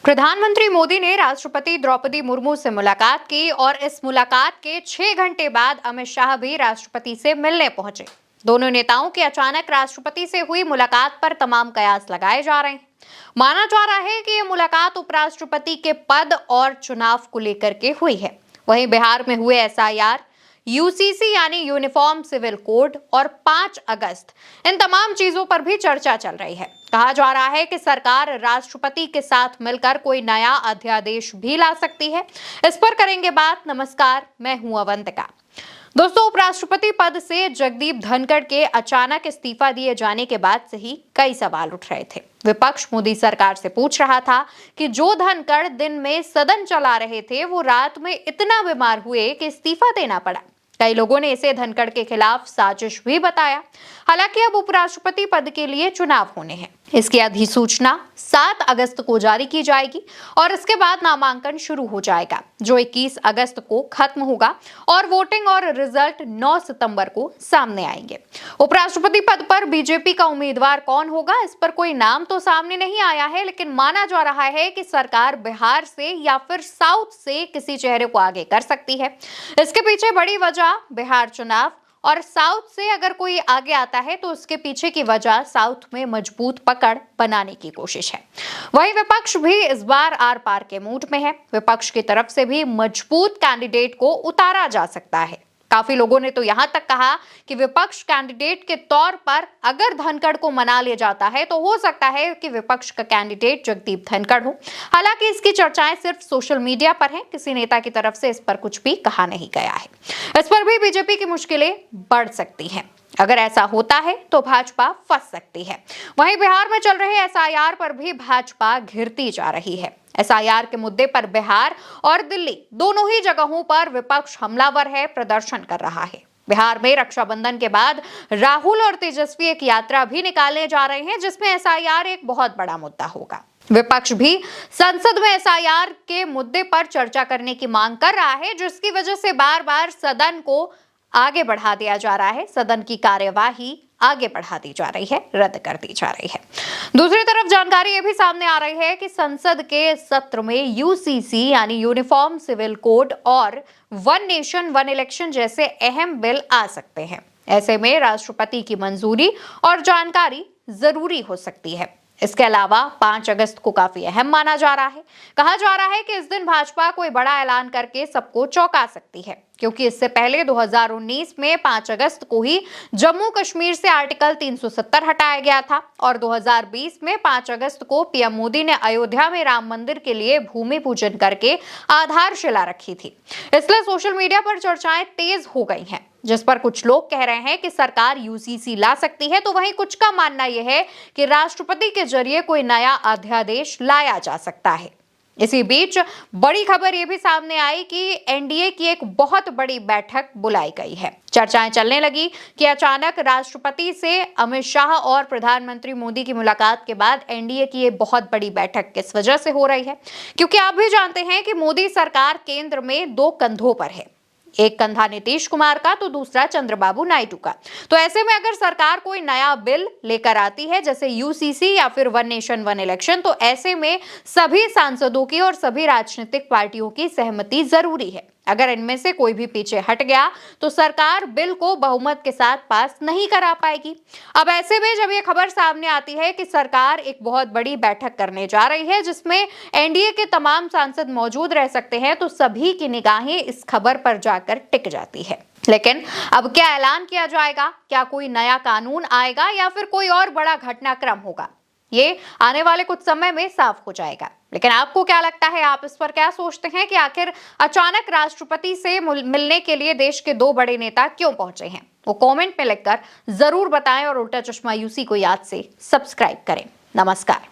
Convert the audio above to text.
प्रधानमंत्री मोदी ने राष्ट्रपति द्रौपदी मुर्मू से मुलाकात की और इस मुलाकात के 6 घंटे बाद अमित शाह भी राष्ट्रपति से मिलने पहुंचे। दोनों नेताओं की अचानक राष्ट्रपति से हुई मुलाकात पर तमाम कयास लगाए जा रहे हैं। माना जा रहा है कि यह मुलाकात उपराष्ट्रपति के पद और चुनाव को लेकर के हुई है। वहीं बिहार में हुए एसआईआर, यूसीसी यानी यूनिफॉर्म सिविल कोड और 5 अगस्त, इन तमाम चीजों पर भी चर्चा चल रही है। कहा जा रहा है कि सरकार राष्ट्रपति के साथ मिलकर कोई नया अध्यादेश भी ला सकती है। इस पर करेंगे बात। नमस्कार, मैं हूं अवंतिका। दोस्तों, उपराष्ट्रपति पद से जगदीप धनखड़ के अचानक इस्तीफा दिए जाने के बाद से ही कई सवाल उठ रहे थे। विपक्ष मोदी सरकार से पूछ रहा था कि जो धनखड़ दिन में सदन चला रहे थे, वो रात में इतना बीमार हुए कि इस्तीफा देना पड़ा। कई लोगों ने इसे धनखड़ के खिलाफ साजिश भी बताया। हालांकि अब उपराष्ट्रपति पद के लिए चुनाव होने हैं। इसकी अधिसूचना 7 अगस्त को जारी की जाएगी और इसके बाद नामांकन शुरू हो जाएगा, जो 21 अगस्त को खत्म होगा और वोटिंग और रिजल्ट 9 सितंबर को सामने आएंगे। उपराष्ट्रपति पद पर बीजेपी का उम्मीदवार कौन होगा, इस पर कोई नाम तो सामने नहीं आया है, लेकिन माना जा रहा है कि सरकार बिहार से या फिर साउथ से किसी चेहरे को आगे कर सकती है। इसके पीछे बड़ी वजह बिहार चुनाव और साउथ से अगर कोई आगे आता है तो उसके पीछे की वजह साउथ में मजबूत पकड़ बनाने की कोशिश है। वहीं विपक्ष भी इस बार आर पार के मूड में है। विपक्ष की तरफ से भी मजबूत कैंडिडेट को उतारा जा सकता है। काफी लोगों ने तो यहां तक कहा कि विपक्ष कैंडिडेट के तौर पर अगर धनखड़ को मना लिया जाता है तो हो सकता है कि विपक्ष का कैंडिडेट जगदीप धनखड़ हो। हालांकि इसकी चर्चाएं सिर्फ सोशल मीडिया पर हैं, किसी नेता की तरफ से इस पर कुछ भी कहा नहीं गया है। इस पर भी बीजेपी की मुश्किलें बढ़ सकती हैं। अगर ऐसा होता है तो भाजपा फंस सकती है। वहीं बिहार में चल रहे एसआईआर पर भी भाजपा घिरती जा रही है। एसआईआर के मुद्दे पर बिहार और दिल्ली दोनों ही जगहों पर विपक्ष हमलावर है, प्रदर्शन कर रहा है। बिहार में रक्षाबंधन के बाद राहुल और तेजस्वी एक यात्रा भी निकालने जा रहे हैं, जिसमें एसआईआर एक बहुत बड़ा मुद्दा होगा। विपक्ष भी संसद में एसआईआर के मुद्दे पर चर्चा करने की मांग कर रहा है, जिसकी वजह से बार बार सदन को आगे बढ़ा दिया जा रहा है। सदन की कार्यवाही आगे बढ़ा दी जा रही है, रद्द कर दी जा रही है। दूसरी तरफ जानकारी ये भी सामने आ रही है कि संसद के सत्र में यूसीसी यानी यूनिफॉर्म सिविल कोड और वन नेशन वन इलेक्शन जैसे अहम बिल आ सकते हैं। ऐसे में राष्ट्रपति की मंजूरी और जानकारी जरूरी हो सकती है। इसके अलावा 5 अगस्त को काफी अहम माना जा रहा है। कहा जा रहा है कि इस दिन भाजपा कोई बड़ा ऐलान करके सबको चौंका सकती है, क्योंकि इससे पहले 2019 में 5 अगस्त को ही जम्मू कश्मीर से आर्टिकल 370 हटाया गया था और 2020 में 5 अगस्त को पीएम मोदी ने अयोध्या में राम मंदिर के लिए भूमि पूजन करके आधारशिला रखी थी। इसलिए सोशल मीडिया पर चर्चाएं तेज हो गई हैं, जिस पर कुछ लोग कह रहे हैं कि सरकार यूसीसी ला सकती है, तो वहीं कुछ का मानना यह है कि राष्ट्रपति के जरिए कोई नया अध्यादेश लाया जा सकता है। इसी बीच बड़ी खबर यह भी सामने आई कि एनडीए की एक बहुत बड़ी बैठक बुलाई गई है। चर्चाएं चलने लगी कि अचानक राष्ट्रपति से अमित शाह और प्रधानमंत्री मोदी की मुलाकात के बाद एनडीए की ये बहुत बड़ी बैठक किस वजह से हो रही है, क्योंकि आप भी जानते हैं कि मोदी सरकार केंद्र में 2 कंधों पर है। एक कंधा नीतीश कुमार का तो दूसरा चंद्रबाबू नायडू का। तो ऐसे में अगर सरकार कोई नया बिल लेकर आती है, जैसे यूसीसी या फिर वन नेशन वन इलेक्शन, तो ऐसे में सभी सांसदों की और सभी राजनीतिक पार्टियों की सहमति जरूरी है। अगर इनमें से कोई भी पीछे हट गया तो सरकार बिल को बहुमत के साथ पास नहीं करा पाएगी। अब ऐसे में जब ये खबर सामने आती है कि सरकार एक बहुत बड़ी बैठक करने जा रही है, जिसमें एनडीए के तमाम सांसद मौजूद रह सकते हैं, तो सभी की निगाहें इस खबर पर जाकर टिक जाती है। लेकिन अब क्या ऐलान किया जाएगा? क्या कोई नया कानून आएगा या फिर कोई और बड़ा घटनाक्रम होगा? ये आने वाले कुछ समय में साफ हो जाएगा। लेकिन आपको क्या लगता है? आप इस पर क्या सोचते हैं कि आखिर अचानक राष्ट्रपति से मिलने के लिए देश के 2 बड़े नेता क्यों पहुंचे हैं? वो कमेंट में लिखकर जरूर बताएं और उल्टा चश्मा यूसी को याद से सब्सक्राइब करें। नमस्कार।